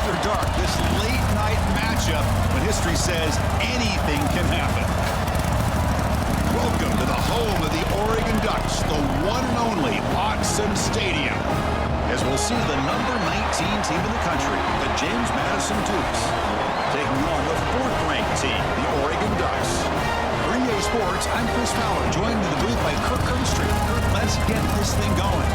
after dark, this late-night matchup when history says anything can happen. Welcome to the home of the Oregon Ducks, the one and only Autzen Stadium, as we'll see the number 19 team in the country, the James Madison Dukes, taking on the fourth-ranked team, the Oregon Ducks. For EA Sports, I'm Chris Fowler, joined in the booth by Kirk Herbstreit. Kirk, let's get this thing going.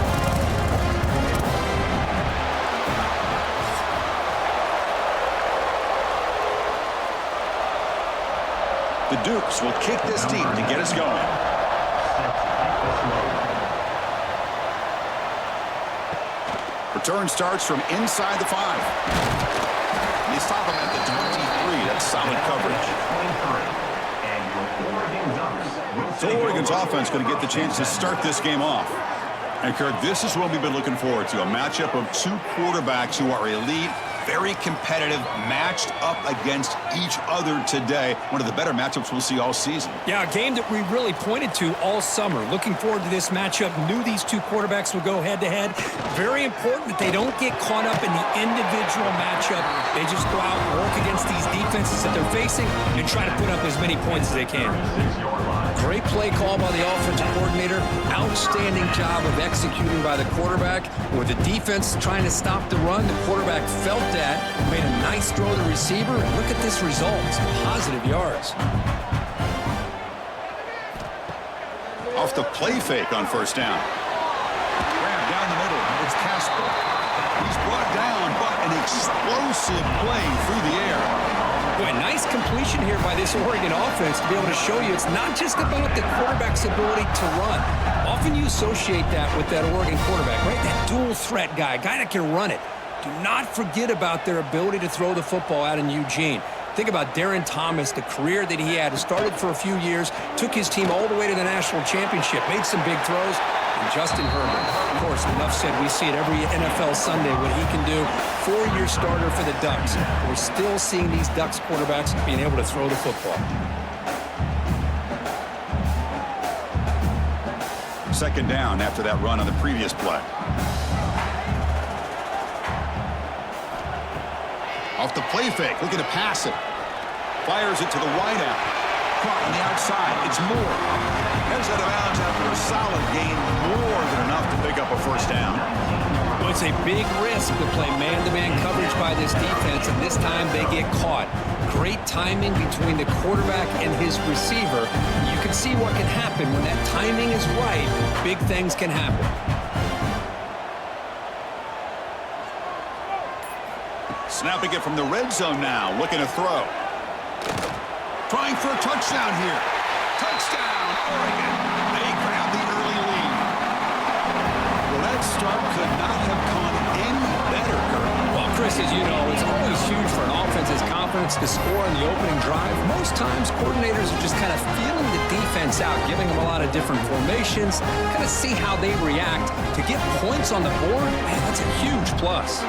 The Dukes will kick this team to get us going. Return starts from inside the 5. They stop him at the 23. That's solid coverage. So Oregon's offense going to get the chance to start this game off. And Kirk, this is what we've been looking forward to, a matchup of two quarterbacks who are elite, very competitive, matched up against each other today. One of the better matchups we'll see all season. Yeah, a game that we really pointed to all summer. Looking forward to this matchup. Knew these two quarterbacks would go head-to-head. Very important that they don't get caught up in the individual matchup. They just go out and work against these defenses that they're facing and try to put up as many points as they can. Great play call by the offensive coordinator. Outstanding job of executing by the quarterback. With the defense trying to stop the run, the quarterback felt that, made a nice throw to the receiver, and look at this result. Some positive yards. Off the play fake on first down. Grab down the middle. It's Casper. He's brought down, but an explosive play through the air. Boy, nice completion here by this Oregon offense to be able to show you it's not just about the quarterback's ability to run. Often you associate that with that Oregon quarterback, right? That dual threat guy that can run it. Do not forget about their ability to throw the football out in Eugene. Think about Darren Thomas, the career that he had. Started for a few years, took his team all the way to the national championship, made some big throws. And Justin Herbert, of course, enough said, we see it every NFL Sunday what he can do. 4-year starter for the Ducks. We're still seeing these Ducks quarterbacks being able to throw the football. Second down after that run on the previous play. Off the play fake, looking to pass it. Fires it to the wideout. Caught on the outside. It's Moore. Heads out of bounds after a solid gain, more than enough to pick up a first down. Well, it's a big risk to play man-to-man coverage by this defense, and this time they get caught. Great timing between the quarterback and his receiver. You can see what can happen when that timing is right. Big things can happen. Snapping it from the red zone now, looking to throw. Trying for a touchdown here. Touchdown, Oregon. They grab the early lead. Well, that start could not have gone any better, Kirk. Well, Chris, as you know, it's always huge for an offense's confidence to score in the opening drive. Most times, coordinators are just kind of feeling the defense out, giving them a lot of different formations, kind of see how they react. To get points on the board, man, that's a huge plus.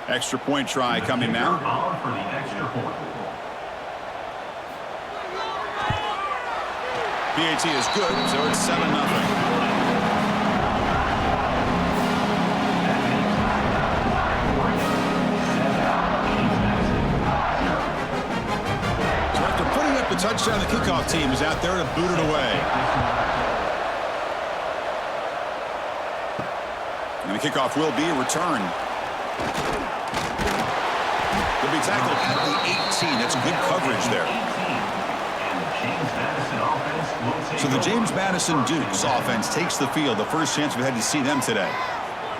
Extra point try coming now. For the extra point. PAT is good, so it's 7-0. So after putting up the touchdown, the kickoff team is out there to boot it away. And the kickoff will be a return. They'll be tackled at the 18. That's good coverage there. So the James Madison Dukes offense takes the field. The first chance we've had to see them today.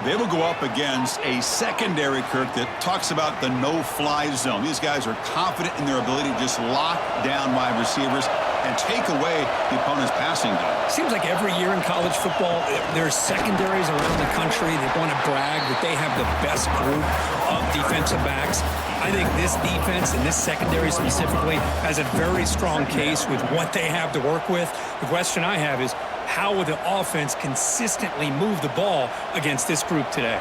They will go up against a secondary, Kirk, that talks about the no-fly zone. These guys are confident in their ability to just lock down wide receivers and take away the opponent's passing game. Seems like every year in college football, there's secondaries around the country that want to brag that they have the best group of defensive backs. I think this defense and this secondary specifically has a very strong case with what they have to work with. The question I have is, how will the offense consistently move the ball against this group today?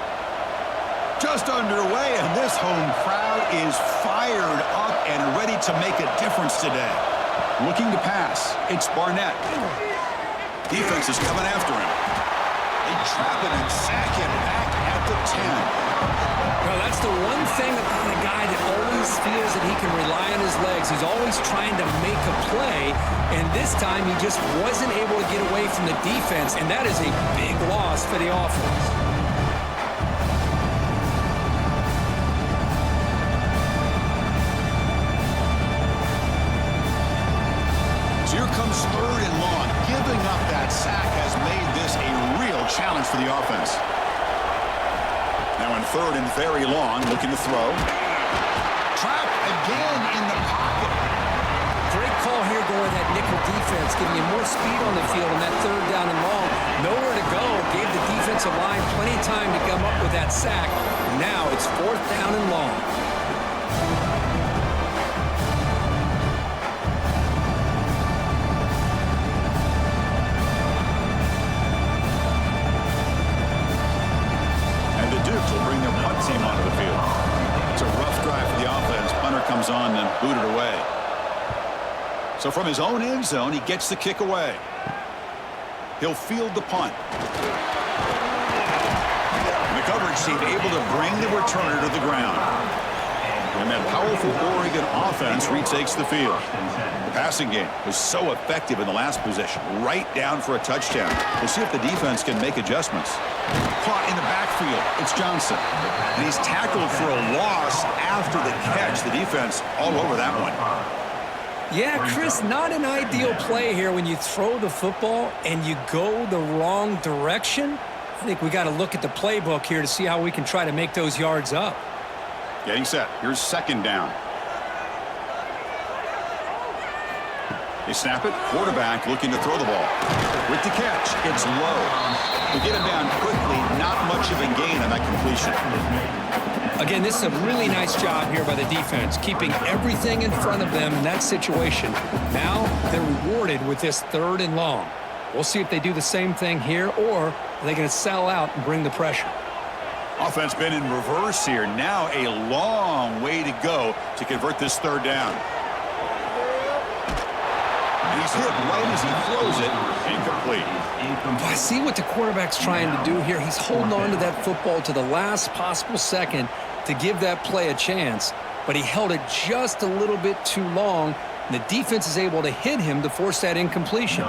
Just underway, and this home crowd is fired up and ready to make a difference today. Looking to pass. It's Barnett. Defense is coming after him. They trap him and sack him back at the 10. Well, that's the one thing about a guy that always feels that he can rely on his legs. He's always trying to make a play, and this time he just wasn't able to get away from the defense, and that is a big loss for the offense. So here comes 3rd and long. Giving up that sack has made this a real challenge for the offense. Now in 3rd and very long, looking to throw. Trap again in the pocket. Great call here going that nickel defense, giving you more speed on the field on that 3rd down and long. Nowhere to go. Gave the defensive line plenty of time to come up with that sack. Now it's 4th down and long. Team onto the field. It's a rough drive for the offense. Punter comes on and booted away. So from his own end zone, he gets the kick away. He'll field the punt. And the coverage team able to bring the returner to the ground. And that powerful Oregon offense retakes the field. The passing game was so effective in the last possession, right down for a touchdown. We'll see if the defense can make adjustments. Caught in the backfield. It's Johnson. And he's tackled for a loss after the catch. The defense all over that one. Yeah, Chris, not an ideal play here when you throw the football and you go the wrong direction. I think we got to look at the playbook here to see how we can try to make those yards up. Getting set. Here's 2nd down. They snap it. Quarterback looking to throw the ball. With the catch, it's low. They get him down quickly. Not much of a gain on that completion. Again, this is a really nice job here by the defense, keeping everything in front of them in that situation. Now they're rewarded with this 3rd and long. We'll see if they do the same thing here, or are they going to sell out and bring the pressure. Offense been in reverse here. Now a long way to go to convert this 3rd down. He's hit right as he throws it. Incomplete. I see what the quarterback's trying to do here. He's holding on to that football to the last possible second to give that play a chance, but he held it just a little bit too long, and the defense is able to hit him to force that incompletion.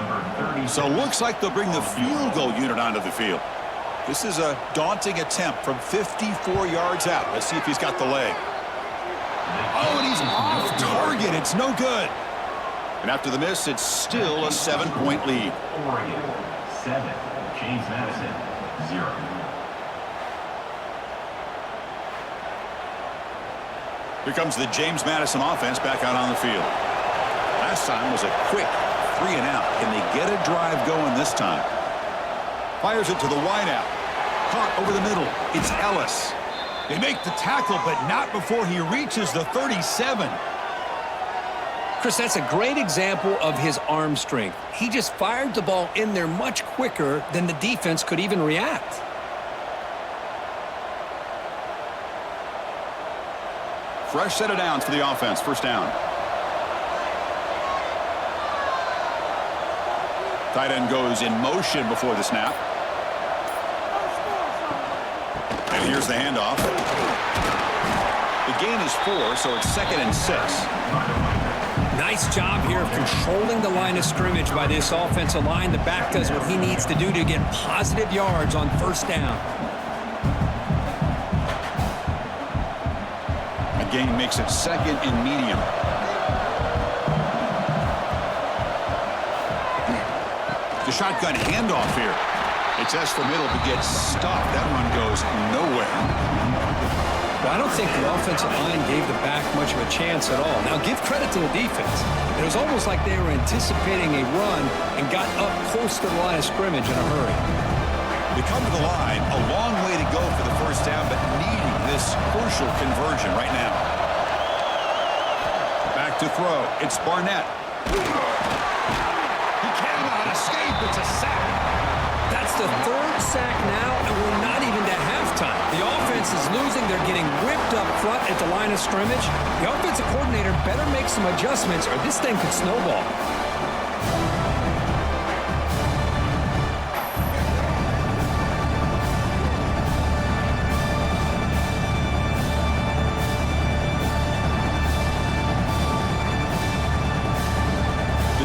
So looks like they'll bring the field goal unit onto the field. This is a daunting attempt from 54 yards out. Let's see if he's got the leg. Oh, and he's off target. It's no good. And after the miss, it's still a 7-point lead. Oregon, 7. James Madison, 0. Here comes the James Madison offense back out on the field. Last time was a quick 3 and out. Can they get a drive going this time? Fires it to the wideout. Caught over the middle. It's Ellis. They make the tackle, but not before he reaches the 37. Chris, that's a great example of his arm strength. He just fired the ball in there much quicker than the defense could even react. Fresh set of downs for the offense. 1st down. Tight end goes in motion before the snap. And here's the handoff. The gain is 4, so it's 2nd and 6. Nice job here of controlling the line of scrimmage by this offensive line. The back does what he needs to do to get positive yards on 1st down. The gain makes it 2nd and medium. The shotgun handoff here. It's Esther middle to get stopped. That one goes nowhere. Well, I don't think the offensive line gave the back much of a chance at all. Now, give credit to the defense. It was almost like they were anticipating a run and got up close to the line of scrimmage in a hurry. They come to the line, a long way to go for the 1st down, but needing this crucial conversion right now. Back to throw. It's Barnett. He cannot escape. It's a sack. That's the 3rd sack now, and we're not even to halftime. The offense is losing. They're getting whipped up front at the line of scrimmage. The offensive coordinator some adjustments or this thing could snowball.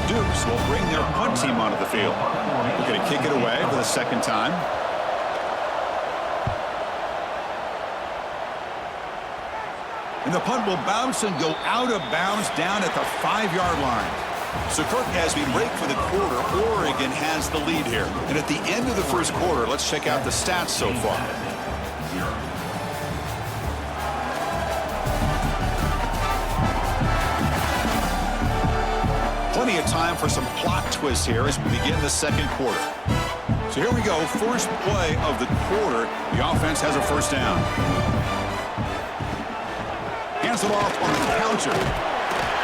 Dukes will bring their punt team onto the field. They're going to kick it away for the second time. And the punt will bounce and go out of bounds down at the 5-yard line. So Kirk, as we break for the quarter, Oregon has the lead here. And at the end of the first quarter, let's check out the stats so far. Plenty of time for some plot twists here as we begin the second quarter. So here we go, first play of the quarter. The offense has a first down. Hands it off on the counter.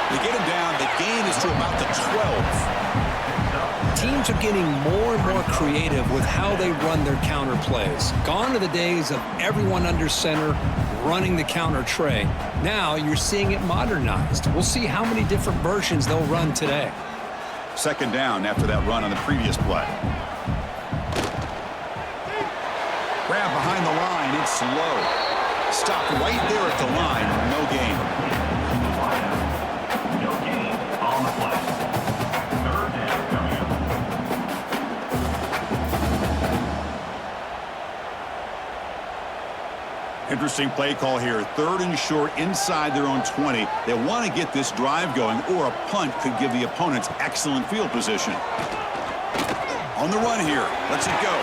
They get him down. The gain is to about the 12. Teams are getting more and more creative with how they run their counter plays. Gone are the days of everyone under center running the counter tray. Now you're seeing it modernized. We'll see how many different versions they'll run today. Second down after that run on the previous play. Grab behind the line. It's low. Stopped right there at the line. No gain. No gain on the play. Third down coming up. Interesting play call here. Third and short inside their own 20. They want to get this drive going, or a punt could give the opponents excellent field position. On the run here. Let's it go.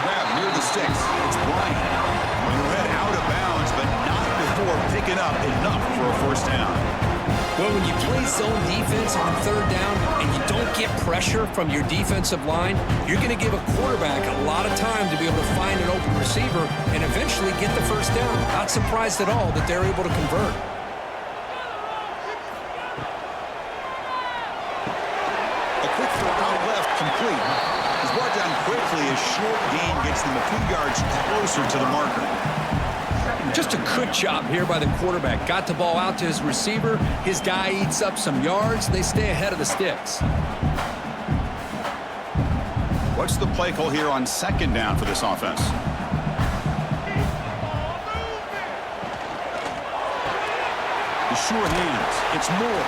Grab near the sticks. It's Bryant. Head out of bounds, but not before picking up enough for a first down. Well, when you play zone defense on third down and you don't get pressure from your defensive line, you're going to give a quarterback a lot of time to be able to find an open receiver and eventually get the first down. Not surprised at all that they're able to convert. A quick throw out left, complete. He's brought down quickly as short gain gets them a few yards closer to the marker. Just a good job here by the quarterback. Got the ball out to his receiver. His guy eats up some yards. They stay ahead of the sticks. What's the play call here on second down for this offense? The sure hands. It's Moore.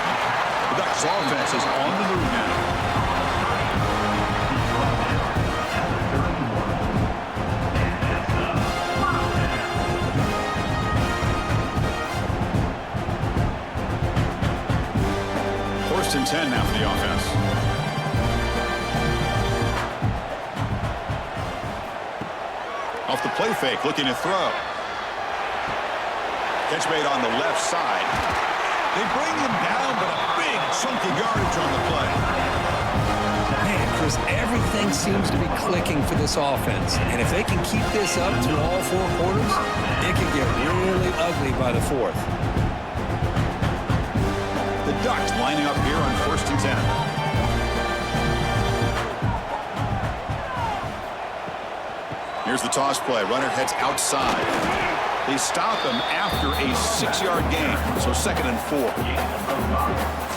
The Ducks offense is on the move now. First and 10 now for the offense. Off the play fake, looking to throw. Catch made on the left side. They bring him down, but a big chunk of yardage on the play. Man, Chris, everything seems to be clicking for this offense. And if they can keep this up through all four quarters, it could get really ugly by the fourth. The Ducks lining up here on first and 10. Here's the toss play. Runner heads outside. They stop him after a 6-yard gain, so second and 4.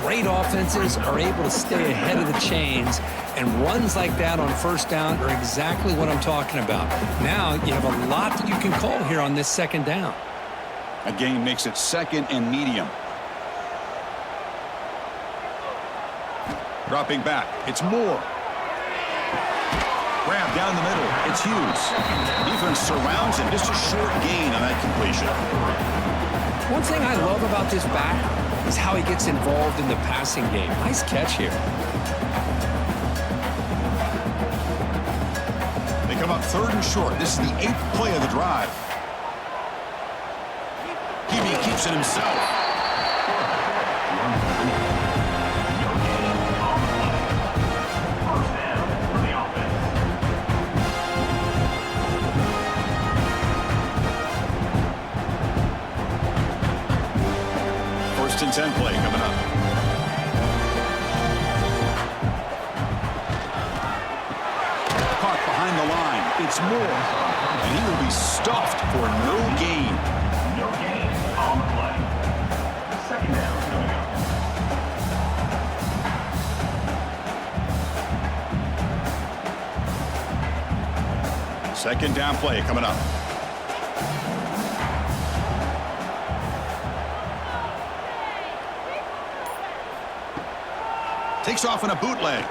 Great offenses are able to stay ahead of the chains, and runs like that on first down are exactly what I'm talking about. Now you have a lot that you can call here on this second down. A gain makes it second and medium. Dropping back. It's Moore. Grab down the middle. It's Hughes. Defense surrounds him. Just a short gain on that completion. One thing I love about this back is how he gets involved in the passing game. Nice catch here. They come up third and short. This is the 8th play of the drive. Hebe keeps it himself. First and 10 play coming up. Caught behind the line. It's Moore. And he will be stuffed for no gain. No gain on the play. Second down coming up. Second down play coming up. Takes off in a bootleg.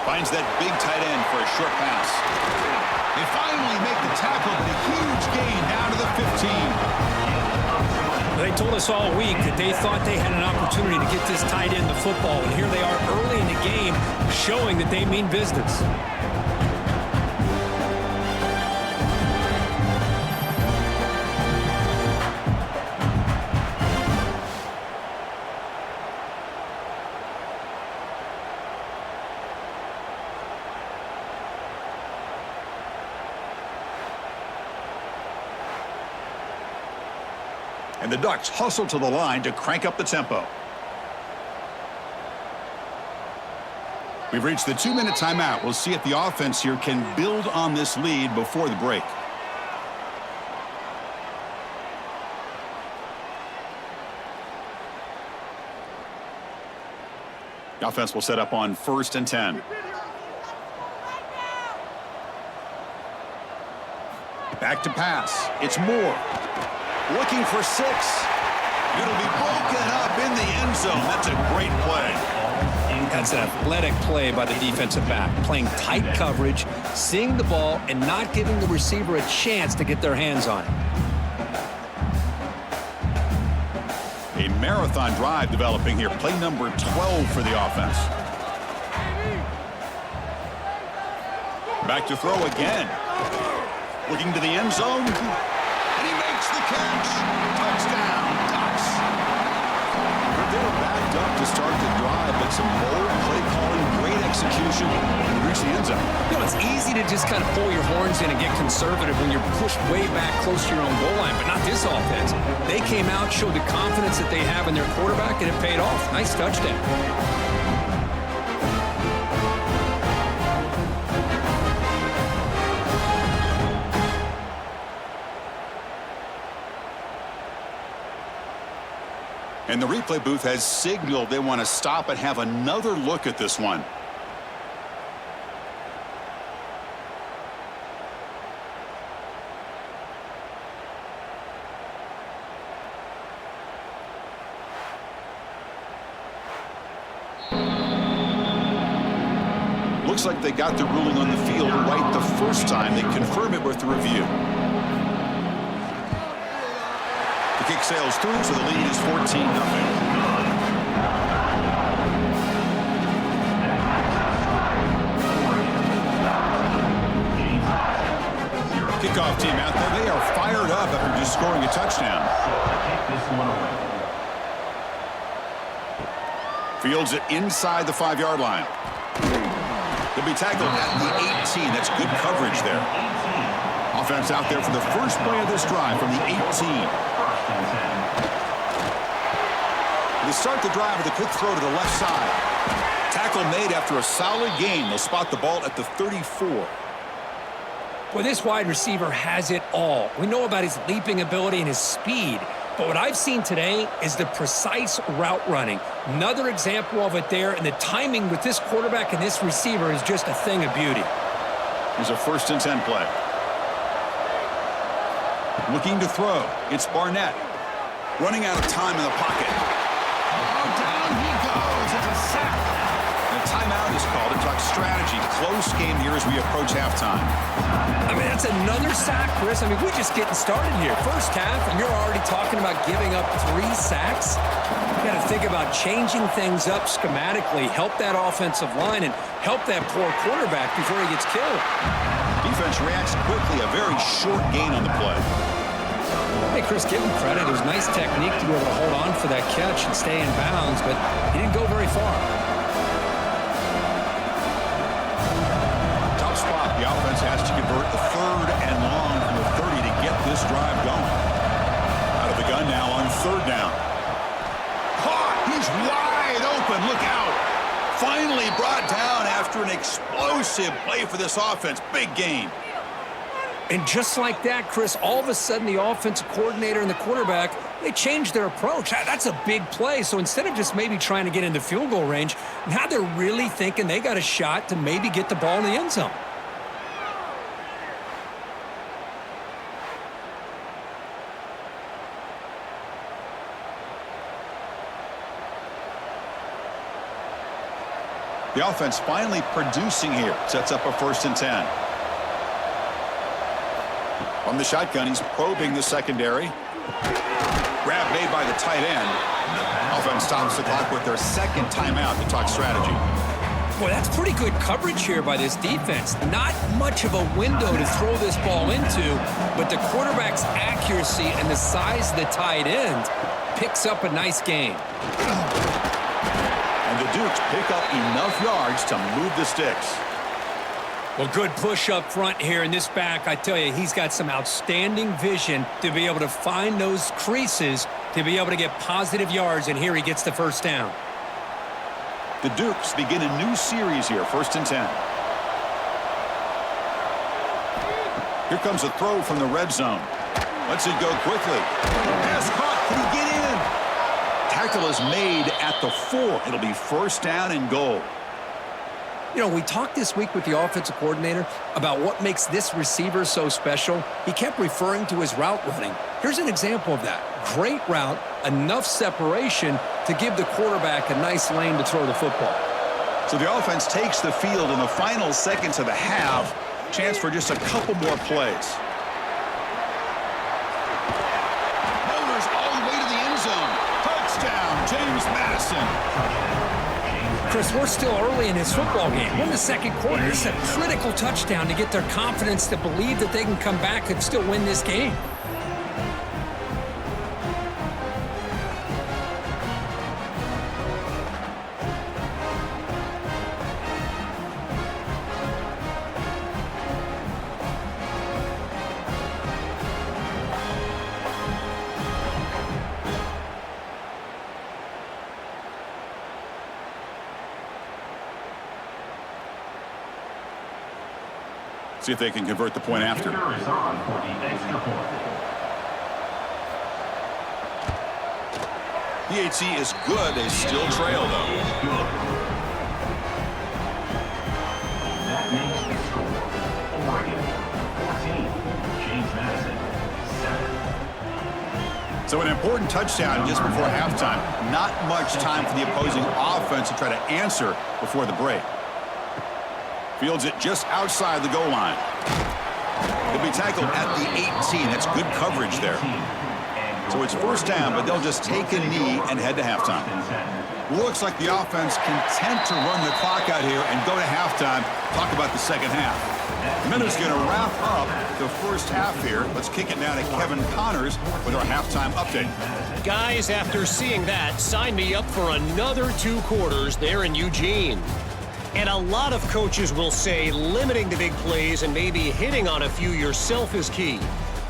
Finds that big tight end for a short pass. They finally make the tackle, but a huge gain down to the 15. They told us all week that they thought they had an opportunity to get this tight end the football, and here they are early in the game showing that they mean business. And the Ducks hustle to the line to crank up the tempo. We've reached the 2-minute timeout. We'll see if the offense here can build on this lead before the break. The offense will set up on 1st and 10. Back to pass. It's Moore. Looking for 6. It'll be broken up in the end zone. That's a great play. That's an athletic play by the defensive back. Playing tight coverage, seeing the ball, and not giving the receiver a chance to get their hands on it. A marathon drive developing here. Play number 12 for the offense. Back to throw again. Looking to the end zone. And he makes the catch. Touchdown, Ducks. They were backed up to start the drive, but some bold play calling, great execution, and reach the end zone. You know, it's easy to just kind of pull your horns in and get conservative when you're pushed way back close to your own goal line, but not this offense. They came out, showed the confidence that they have in their quarterback, and it paid off. Nice touchdown. And the replay booth has signaled they want to stop and have another look at this one. Looks like they got the ruling on the field right the first time. They confirm it with the review. The kick sails through, so the lead is 14-0. Kickoff team out there. They are fired up after just scoring a touchdown. Fields it inside the 5-yard line. They'll be tackled at the 18. That's good coverage there. Offense out there for the first play of this drive from the 18. They start the drive with a quick throw to the left side. Tackle made after a solid gain. They'll spot the ball at the 34. Well, this wide receiver has it all. We know about his leaping ability and his speed, but what I've seen today is the precise route running. Another example of it there, and the timing with this quarterback and this receiver is just a thing of beauty. Here's a 1st and 10 play. Looking to throw. It's Barnett. Running out of time in the pocket. Oh, down he goes. It's a sack. And a timeout is called to talk strategy. Close game here as we approach halftime. I mean, that's another sack, Chris. I mean, we're just getting started here. First half, and you're already talking about giving up 3 sacks. You got to think about changing things up schematically, help that offensive line, and help that poor quarterback before he gets killed. Defense reacts quickly. A very short gain on the play. Hey, Chris, give him credit. It was nice technique to be able to hold on for that catch and stay in bounds, but he didn't go very far. Tough spot. The offense has to convert the 3rd and long from the 30 to get this drive going. Out of the gun now on 3rd down. Caught. He's wide open. Look out. Finally brought down after an explosive play for this offense. Big gain. And just like that, Chris, all of a sudden the offensive coordinator and the quarterback, they changed their approach. That's a big play. So instead of just maybe trying to get into field goal range, now they're really thinking they got a shot to maybe get the ball in the end zone. The offense finally producing here. Sets up a 1st and 10. From the shotgun, he's probing the secondary. Grab made by the tight end. Offense stops the clock with their 2nd timeout to talk strategy. Boy, that's pretty good coverage here by this defense. Not much of a window to throw this ball into, but the quarterback's accuracy and the size of the tight end picks up a nice gain. And the Dukes pick up enough yards to move the sticks. Well, good push up front here, in this back, I tell you, he's got some outstanding vision to be able to find those creases to be able to get positive yards, and here he gets the 1st down. The Dukes begin a new series here, 1st and 10. Here comes a throw from the red zone. Lets it go quickly. Pass caught. Can he get in? Tackle is made at the 4. It'll be 1st down and goal. You know, we talked this week with the offensive coordinator about what makes this receiver so special. He kept referring to his route running. Here's an example of that. Great route, enough separation to give the quarterback a nice lane to throw the football. So the offense takes the field in the final seconds of the half. Chance for just a couple more plays. Boulders all the way to the end zone. Touchdown, James Madison. Chris, we're still early in this football game. We're in the 2nd quarter. This is a critical touchdown to get their confidence to believe that they can come back and still win this game. See if they can convert the point after. Kicker is on for the extra point. PAT is good. They still trail, though. Is good. That makes the score Oregon 14, James Madison 7. So an important touchdown just before halftime. Not much time for the opposing offense to try to answer before the break. Fields it just outside the goal line. He'll be tackled at the 18. That's good coverage there. So it's 1st down, but they'll just take a knee and head to halftime. Looks like the offense content to run the clock out here and go to halftime. Talk about the 2nd half. And then it's going to wrap up the 1st half here. Let's kick it down to Kevin Connors with our halftime update. Guys, after seeing that, sign me up for another 2 quarters there in Eugene. And a lot of coaches will say limiting the big plays and maybe hitting on a few yourself is key.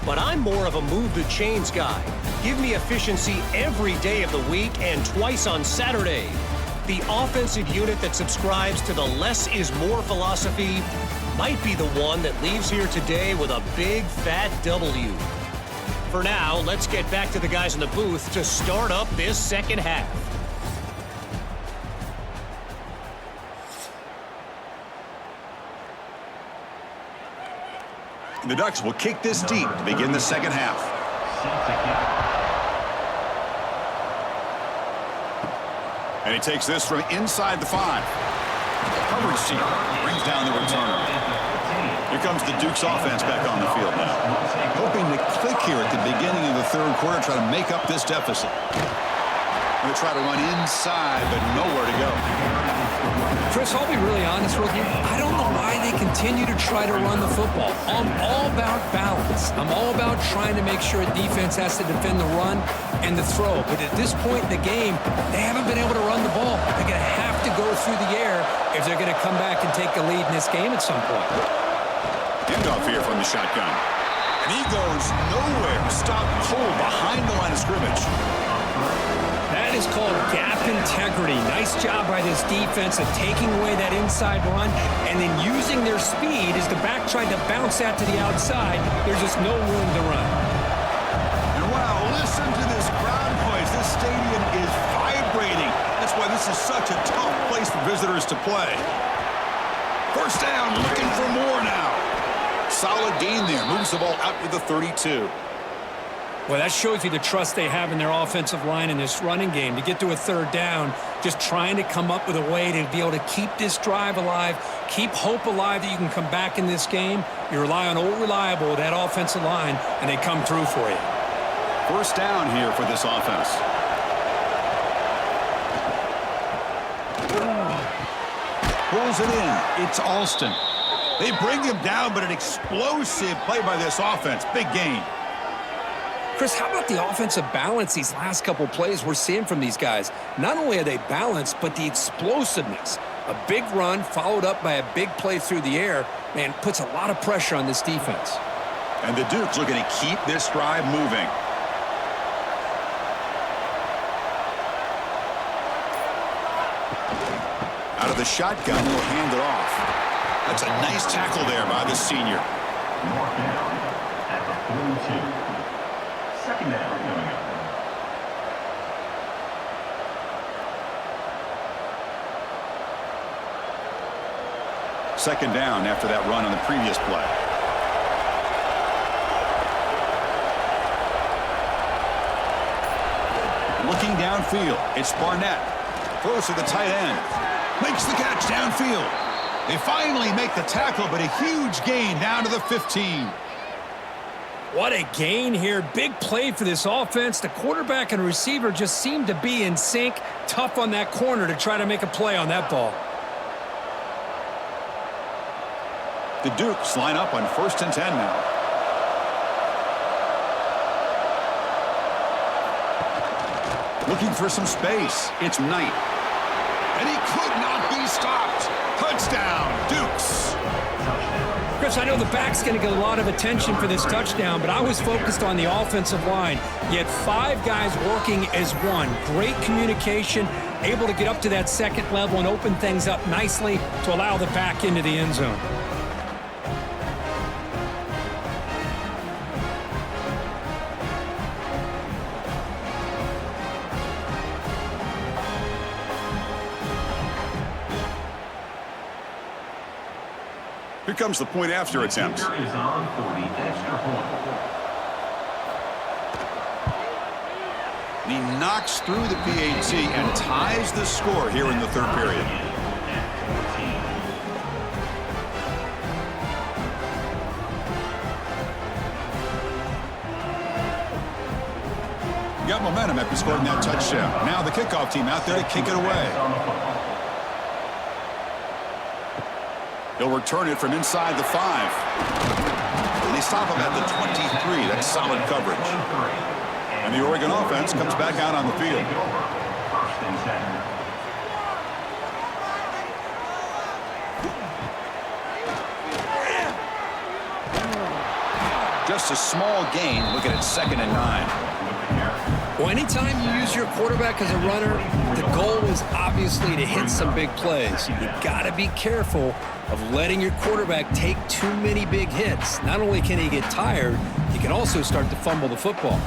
But I'm more of a move the chains guy. Give me efficiency every day of the week and twice on Saturday. The offensive unit that subscribes to the less is more philosophy might be the one that leaves here today with a big fat W. For now, let's get back to the guys in the booth to start up this 2nd half. The Ducks will kick this deep to begin the 2nd half. And he takes this from inside the 5. The coverage team brings down the returner. Here comes the Dukes offense back on the field now. Hoping to click here at the beginning of the 3rd quarter, try to make up this deficit. Going to try to run inside, but nowhere to go. Chris, I'll be really honest with you. I don't know why they continue to try to run the football. I'm all about balance. I'm all about trying to make sure a defense has to defend the run and the throw. But at this point in the game, they haven't been able to run the ball. They're going to have to go through the air if they're going to come back and take the lead in this game at some point. Handoff here from the shotgun. And he goes nowhere. Stopped cold behind the line of scrimmage. That is called gap integrity. Nice job by this defense of taking away that inside run and then using their speed as the back tried to bounce that to the outside. There's just no room to run. And wow, listen to this crowd noise. This stadium is vibrating. That's why this is such a tough place for visitors to play. 1st down, looking for more now. Solid gain there. Moves the ball out to the 32. Well, that shows you the trust they have in their offensive line in this running game. To get to a third down, just trying to come up with a way to be able to keep this drive alive, keep hope alive that you can come back in this game. You rely on old reliable, that offensive line, and they come through for you. First down here for this offense. Pulls it in. It's Alston. They bring him down, but an explosive play by this offense. Big gain. Chris, how about the offensive balance these last couple plays we're seeing from these guys? Not only are they balanced, but the explosiveness. A big run followed up by a big play through the air, man, puts a lot of pressure on this defense. And the Dukes looking to keep this drive moving. Out of the shotgun, he'll hand it off. That's a nice tackle there by the senior. Mark down at the 42. Second down coming up. Second down after that run on the previous play. Looking downfield, it's Barnett. Throws to the tight end. Makes the catch downfield. They finally make the tackle, but a huge gain down to the 15. What a gain here. Big play for this offense. The quarterback and receiver just seem to be in sync. Tough on that corner to try to make a play on that ball. The Dukes line up on 1st and 10 now. Looking for some space. It's Knight. And he could not be stopped. Touchdown, Dukes. Chris, I know the back's going to get a lot of attention for this touchdown, but I was focused on the offensive line. You had 5 guys working as one. Great communication, able to get up to that second level and open things up nicely to allow the back into the end zone. Here comes the point after attempt. Kicker is on for the extra point. He knocks through the PAT and ties the score here in the third period. Got momentum after scoring that touchdown. Now the kickoff team out there to kick it away. He'll return it from inside the 5. And they stop him at the 23. That's solid coverage. And the Oregon offense comes back out on the field. First and 10. Just a small gain. Looking at 2nd and 9. Well, anytime you use your quarterback as a runner, the goal is obviously to hit some big plays. You got to be careful of letting your quarterback take too many big hits. Not only can he get tired, he can also start to fumble the football.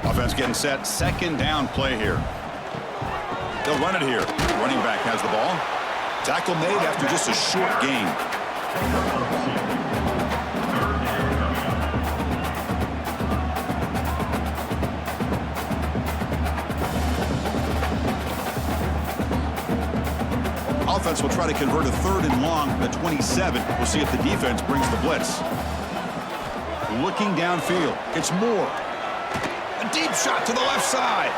Offense getting set. 2nd down play here. They'll run it here. Running back has the ball. Tackle made after just a short gain. Offense will try to convert a 3rd and long from the 27. We'll see if the defense brings the blitz. Looking downfield. It's Moore. A deep shot to the left side.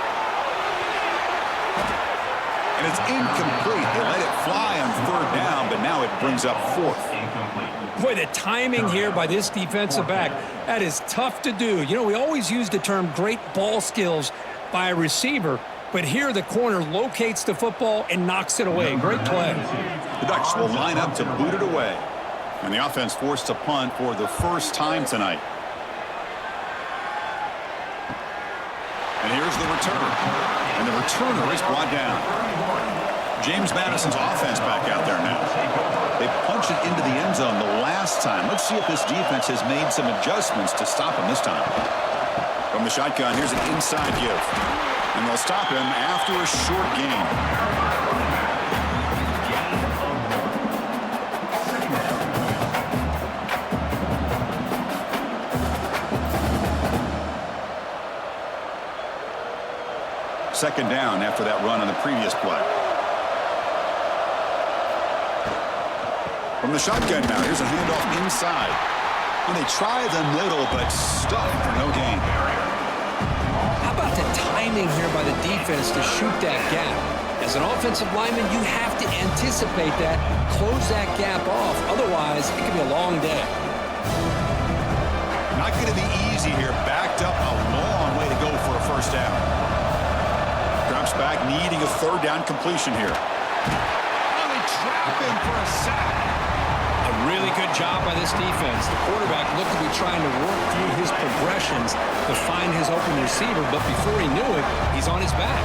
And it's incomplete. They let it fly on 3rd down, but now it brings up 4th. Boy, the timing here by this defensive back, that is tough to do. You know, we always use the term great ball skills by a receiver, but here the corner locates the football and knocks it away. Great play. The Ducks will line up to boot it away. And the offense forced to punt for the first time tonight. And here's the return. And the returner is brought down. James Madison's offense back out there now. They punched it into the end zone the last time. Let's see if this defense has made some adjustments to stop him this time. From the shotgun, here's an inside give. And they'll stop him after a short gain. Second down after that run on the previous play. From the shotgun now, here's a handoff inside. And they try the middle, but stuck for no gain. How about the timing here by the defense to shoot that gap? As an offensive lineman, you have to anticipate that, close that gap off. Otherwise, it could be a long day. Not going to be easy here. Backed up a long way to go for a first down. Drops back, needing a third down completion here. Oh, they trap him for a sack. A really good job by this defense. The quarterback looked to be trying to work through his progressions to find his open receiver, but before he knew it, he's on his back.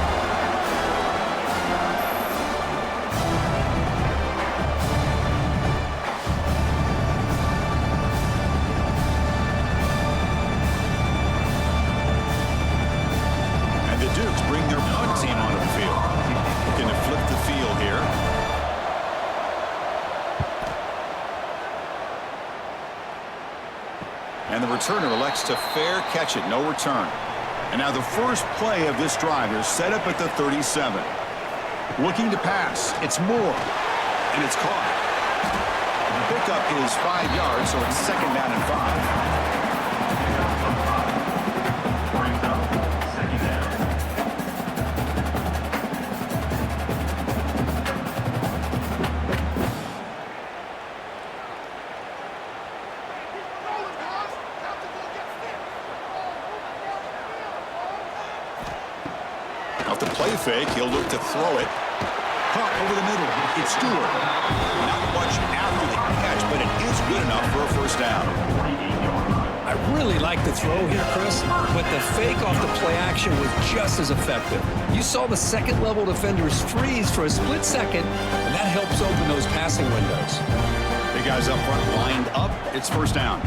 And the Dukes bring their punt team onto the field. Looking to flip the field here. And the returner elects to fair catch it. No return. And now the first play of this drive is set up at the 37. Looking to pass. It's Moore. And it's caught. The pickup is 5 yards, so it's second down and 5. Brings up second down. Off the play fake, he'll look to throw it. Caught over the middle. It's Stewart. Not much after the catch, but it is good enough for a first down. I really like the throw here, Chris, but the fake off the play action was just as effective. You saw the second-level defenders freeze for a split second, and that helps open those passing windows. Big guys up front lined up. It's first down.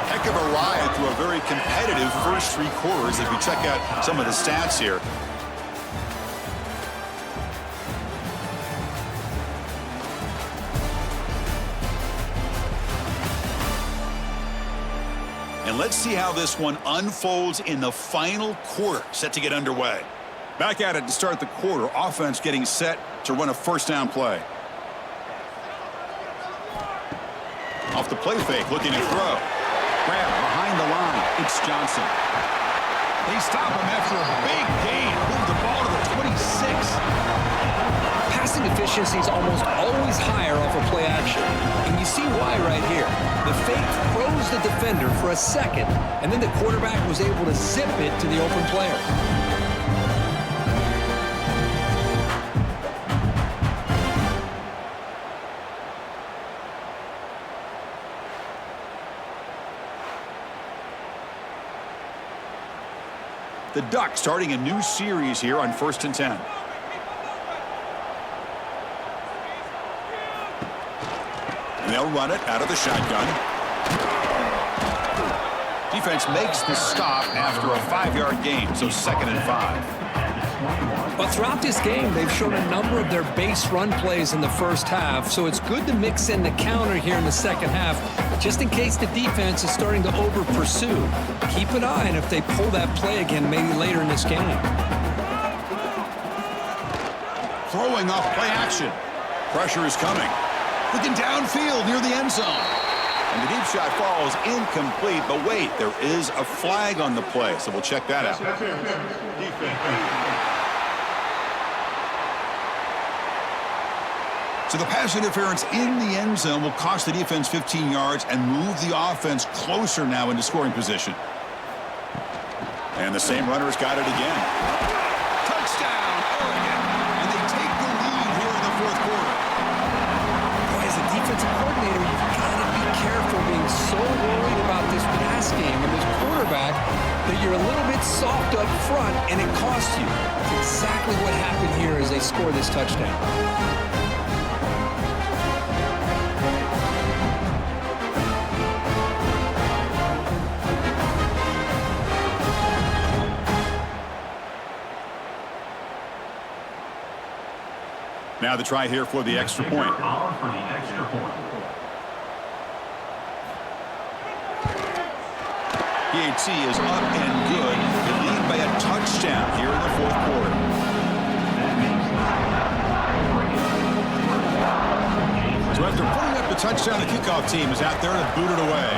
Heck of a ride through a very competitive first 3 quarters if you check out some of the stats here. And let's see how this one unfolds in the final quarter, set to get underway. Back at it to start the quarter. Offense getting set to run a first down play. Off the play fake, looking to throw. Grab behind the line. It's Johnson. They stop him after a big gain. Move the ball to the 26. Passing efficiency is almost always higher off of play action. And you see why right here. The fake froze the defender for a second, and then the quarterback was able to zip it to the open player. The Ducks starting a new series here on 1st and 10. And they'll run it out of the shotgun. Defense makes the stop after a 5-yard gain, so 2nd and 5. But throughout this game, they've shown a number of their base run plays in the first half, so it's good to mix in the counter here in the second half, just in case the defense is starting to over-pursue. Keep an eye on if they pull that play again maybe later in this game. Throwing off play action. Pressure is coming. Looking downfield near the end zone. And the deep shot falls incomplete, but wait, there is a flag on the play, so we'll check that out. So the pass interference in the end zone will cost the defense 15 yards and move the offense closer now into scoring position. And the same runner's got it again. Touchdown, Oregon! And they take the lead here in the fourth quarter. Boy, as a defensive coordinator, you've got to be careful being so worried about this pass game and this quarterback that you're a little bit soft up front and it costs you. That's exactly what happened here as they score this touchdown. Now the try here for the extra point. PAT is up and good. They lead by a touchdown here in the fourth quarter. So after putting up the touchdown, the kickoff team is out there to boot it away.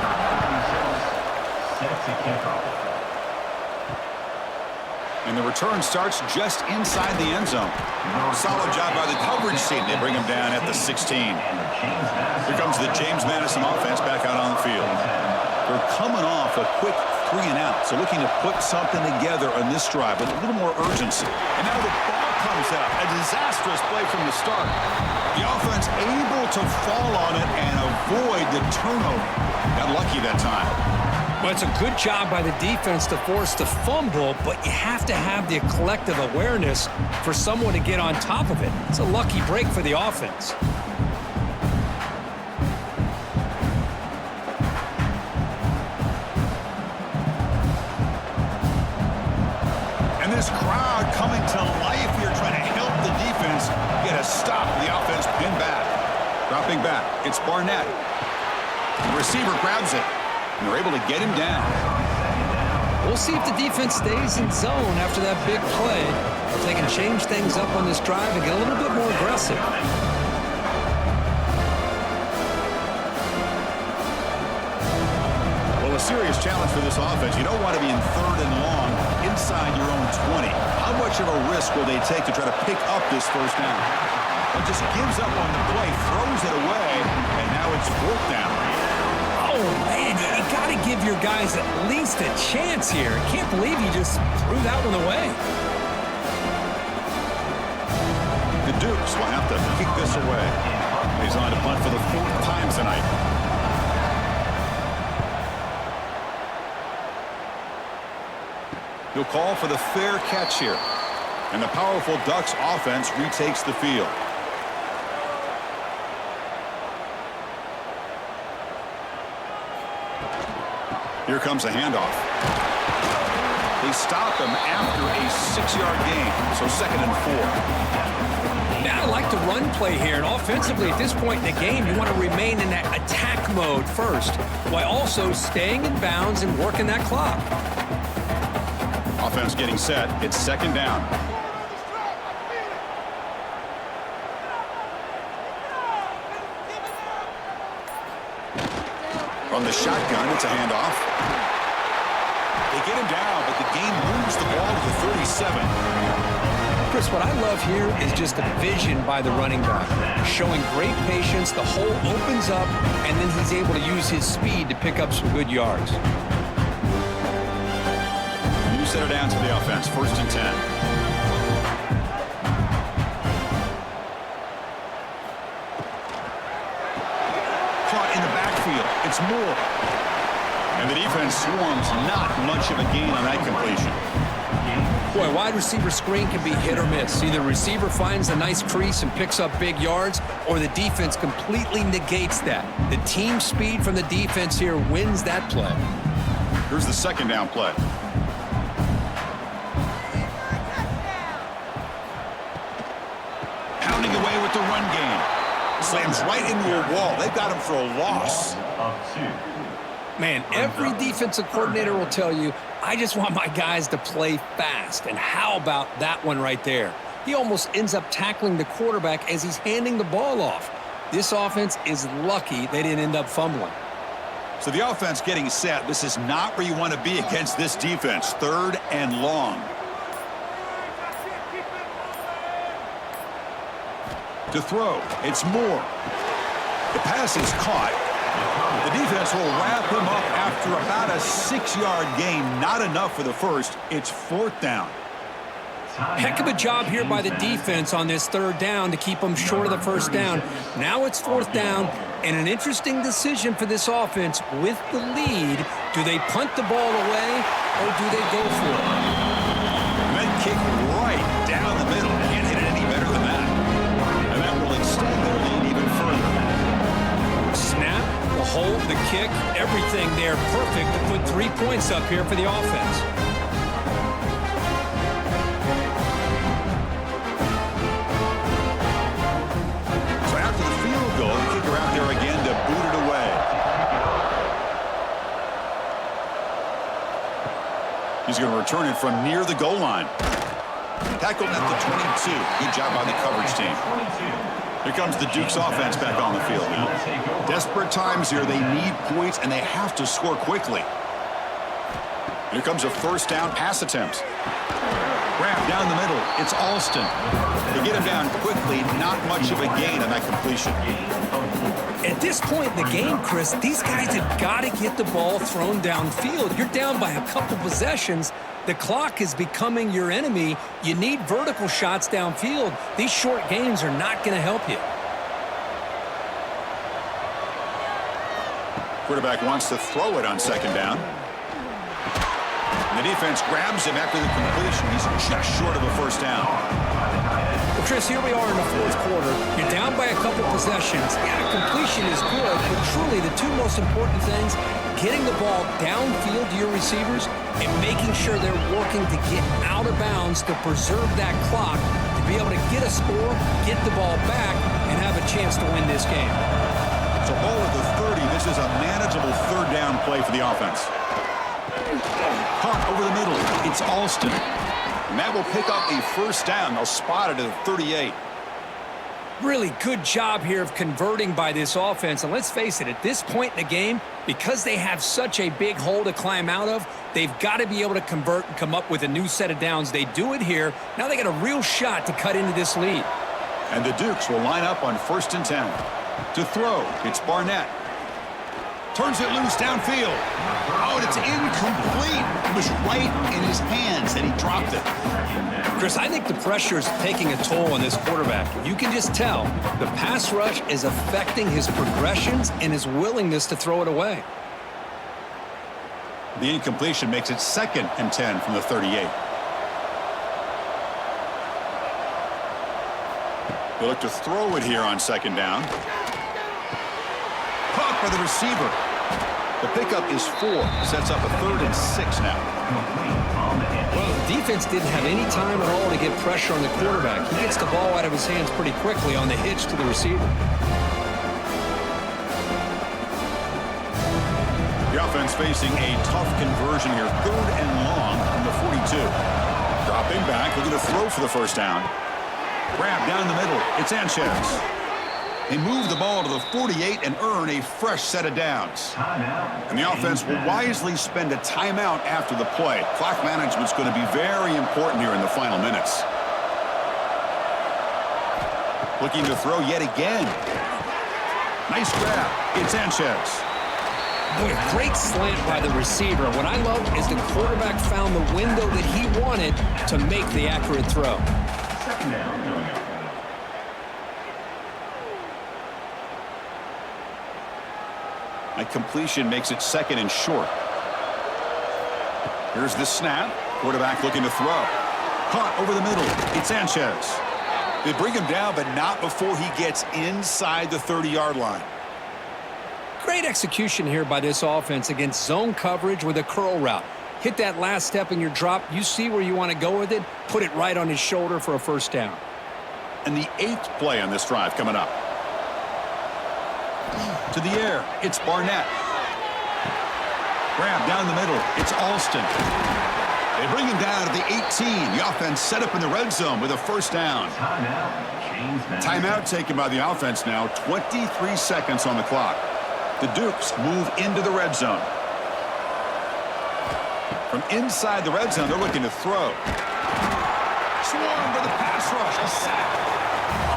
Sets a kickoff. And the return starts just inside the end zone. Solid job by the coverage team. They bring him down at the 16. Here comes the James Madison offense back out on the field. They're coming off a quick 3-and-out, so looking to put something together on this drive with a little more urgency. And now the ball comes out. A disastrous play from the start. The offense able to fall on it and avoid the turnover. Got lucky that time. Well, it's a good job by the defense to force the fumble, but you have to have the collective awareness for someone to get on top of it. It's a lucky break for the offense. And this crowd coming to life here, trying to help the defense get a stop. The offense pinned back. Dropping back, it's Barnett. The receiver grabs it. And they're able to get him down. We'll see if the defense stays in zone after that big play, or if they can change things up on this drive and get a little bit more aggressive. Well, a serious challenge for this offense. You don't want to be in 3rd and long inside your own 20. How much of a risk will they take to try to pick up this first down? It just gives up on the play, throws it away, and now it's 4th down. Oh, man, you got to give your guys at least a chance here. Can't believe you just threw that one away. The Dukes will have to kick this away. He's on to punt for the 4th time tonight. He'll call for the fair catch here. And the powerful Ducks offense retakes the field. Here comes a handoff. They stop him after a 6-yard gain, so 2nd and 4. Now I like the run play here, and offensively at this point in the game, you want to remain in that attack mode first, while also staying in bounds and working that clock. Offense getting set. It's 2nd down. From the shotgun, it's a handoff. They get him down, but the game moves the ball to the 37. Chris, what I love here is just the vision by the running back. Showing great patience, the hole opens up, and then he's able to use his speed to pick up some good yards. New center down to the offense, 1st and 10. Caught in the backfield. It's Moore. And the defense swarms not much of a gain on that completion. Boy, wide receiver screen can be hit or miss. Either receiver finds a nice crease and picks up big yards, or the defense completely negates that. The team speed from the defense here wins that play. Here's the 2nd down play. Pounding away with the run game. Slams right into a wall. They've got him for a loss. Of 2. Man, every defensive coordinator will tell you, I just want my guys to play fast. And how about that one right there? He almost ends up tackling the quarterback as he's handing the ball off. This offense is lucky they didn't end up fumbling. So the offense getting set. This is not where you want to be against this defense. 3rd and long. To throw, it's Moore. The pass is caught. The defense will wrap him up after about a 6-yard gain. Not enough for the first. It's 4th down. Heck of a job here by the defense on this 3rd down to keep them short of the first down. Now it's 4th down, and an interesting decision for this offense with the lead. Do they punt the ball away, or do they go for it? And then kick right down the middle. Can't hit it any better than that. And that will extend their lead even further. Snap, the hold, the kick, everything there perfect to put 3 points up here for the offense. So after the field goal, the kicker out there again to boot it away. He's going to return it from near the goal line. Tackled at the 22. Good job by the coverage team. Here comes the Duke's offense back on the field now. Desperate times here. They need points, and they have to score quickly. Here comes a first down pass attempt. Grab down the middle. It's Alston. They get him down quickly. Not much of a gain on that completion. At this point in the game, Chris, these guys have got to get the ball thrown downfield. You're down by a couple possessions. The clock is becoming your enemy. You need vertical shots downfield. These short gains are not going to help you. Quarterback wants to throw it on second down. And the defense grabs him after the completion. He's just short of a first down. Well, Chris, here we are in the fourth quarter. You're down by a couple possessions. Yeah, completion is good, but truly the two most important things, getting the ball downfield to your receivers and making sure they're working to get out of bounds to preserve that clock, to be able to get a score, get the ball back, and have a chance to win this game. So ball at the 30. This is a manageable third down play for the offense. Caught over the middle. It's Alston. And that will pick up a first down. They'll spot it at the 38. Really good job here of converting by this offense. And let's face it, at this point in the game, because they have such a big hole to climb out of, they've got to be able to convert and come up with a new set of downs. They do it here. Now they got a real shot to cut into this lead. And the Dukes will line up on 1st and 10. To throw, it's Barnett. Turns it loose downfield. Oh, and it's incomplete. It was right in his hands, and he dropped it. Chris, I think the pressure is taking a toll on this quarterback. You can just tell the pass rush is affecting his progressions and his willingness to throw it away. The incompletion makes it 2nd and 10 from the 38. They look to throw it here on 2nd down. Caught by the receiver. The pickup is 4. Sets up a 3rd and 6 now. Well, the defense didn't have any time at all to get pressure on the quarterback. He gets the ball out of his hands pretty quickly on the hitch to the receiver. The offense facing a tough conversion here. 3rd and long from the 42. Dropping back, looking to throw for the first down. Grab down the middle. It's Sanchez. They move the ball to the 48 and earn a fresh set of downs. And the offense will wisely spend a timeout after the play. Clock management's going to be very important here in the final minutes. Looking to throw yet again. Nice grab. It's Sanchez. Boy, a great slant by the receiver. What I love is the quarterback found the window that he wanted to make the accurate throw. Second down going up. A completion makes it 2nd and short. Here's the snap. Quarterback looking to throw. Caught over the middle. It's Sanchez. They bring him down, but not before he gets inside the 30-yard line. Great execution here by this offense against zone coverage with a curl route. Hit that last step in your drop. You see where you want to go with it. Put it right on his shoulder for a first down. And the 8th play on this drive coming up. To the air, it's Barnett. Grab down the middle, it's Alston. They bring him down to the 18. The offense set up in the red zone with a first down. Timeout taken by the offense now. 23 seconds on the clock. The Dukes move into the red zone. From inside the red zone, they're looking to throw. Swarmed by the pass rush, a sack.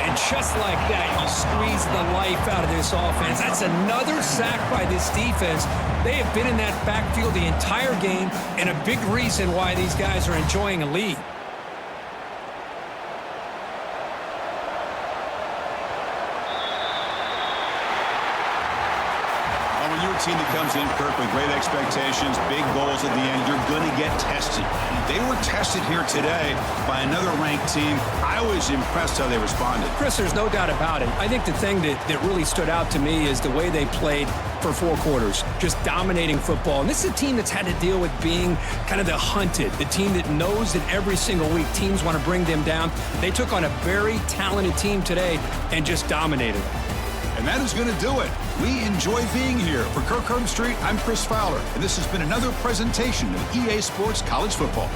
And just like that, you squeeze the life out of this offense. That's another sack by this defense. They have been in that backfield the entire game, and a big reason why these guys are enjoying a lead. When you're a team that comes in, Kirk, with great expectations, big goals at the end, you're going to get tested. They were tested here today by another ranked team. I was impressed how they responded. Chris, there's no doubt about it. I think the thing that really stood out to me is the way they played for 4 quarters, just dominating football. And this is a team that's had to deal with being kind of the hunted, the team that knows that every single week teams want to bring them down. They took on a very talented team today and just dominated them. And And that is going to do it. We enjoy being here. For Kirk Street, I'm Chris Fowler, and this has been another presentation of EA Sports College Football.